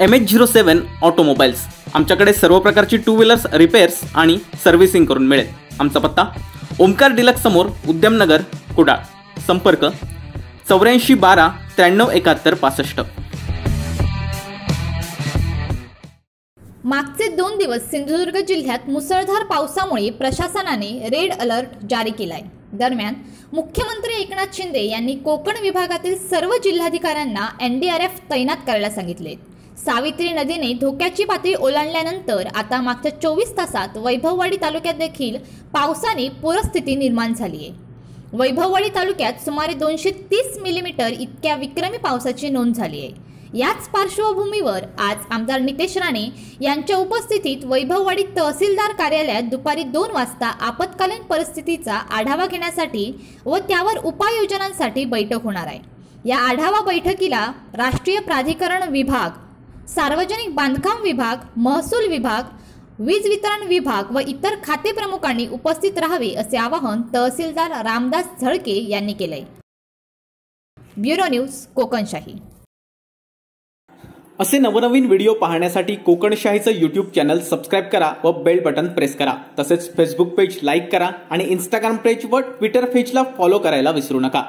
MH07 automobiles. आमच्याकडे सर्व प्रकारची टू व्हीलर्स रिपेअर्स आणि सर्व्हिसिंग करून मिळेल। आमचा पत्ता ओमकार डिलक्स समोर उद्यमनगर कुडाळ। संपर्क 84 12 93 71 65। मागचे 2 दिवस सिंधुदुर्ग जिल्ह्यात मुसळधार पावसामुळे प्रशासनाने रेड अलर्ट जारी केलाय। दरम्यान मुख्यमंत्री एकनाथ शिंदे यांनी कोकण विभागातील सर्व जिल्हाधिकाऱ्यांना NDRF तैनात करायला सांगितले। सावित्री नदीने धोक्याची पातळी ओलांडल्यानंतर आता मागच्या 24 तासात वैभववाडी तालुक्यात देखील पावसाने पूरस्थिती निर्माण झाली आहे। वैभववाडी तालुक्यात सुमारे 230 मिलीमीटर इतक्या विक्रमी पावसाची नोंद झाली आहे। याच पार्श्वभूमीवर आज आमदार नितेश राणे यांच्या उपस्थितीत वैभववाडी तहसीलदार कार्यालयात दुपारी 2 वाजता आपत्कालीन परिस्थितीचा आढावा घेण्यासाठी व त्यावर उपाययोजनांसाठी बैठक होणार आहे। या आढावा बैठकीला राष्ट्रीय प्राधिकरण विभाग, सार्वजनिक बांधकाम विभाग, महसूल विभाग, वीज वितरण विभाग व इतर खाते प्रमुखांनी उपस्थित राहावे असे आवाहन तहसीलदार रामदास झळके यांनी केले। Bureau news Kokanshahi. असे नवनवीन व्हिडिओ पाहण्यासाठी कोकणशाहीचं YouTube चॅनल सबस्क्राइब करा व बेल बटन प्रेस करा। तसेच फेसबुक पेज लाईक करा आणि इंस्टाग्राम पेज व ट्विटर पेजला फॉलो करायला विसरू नका।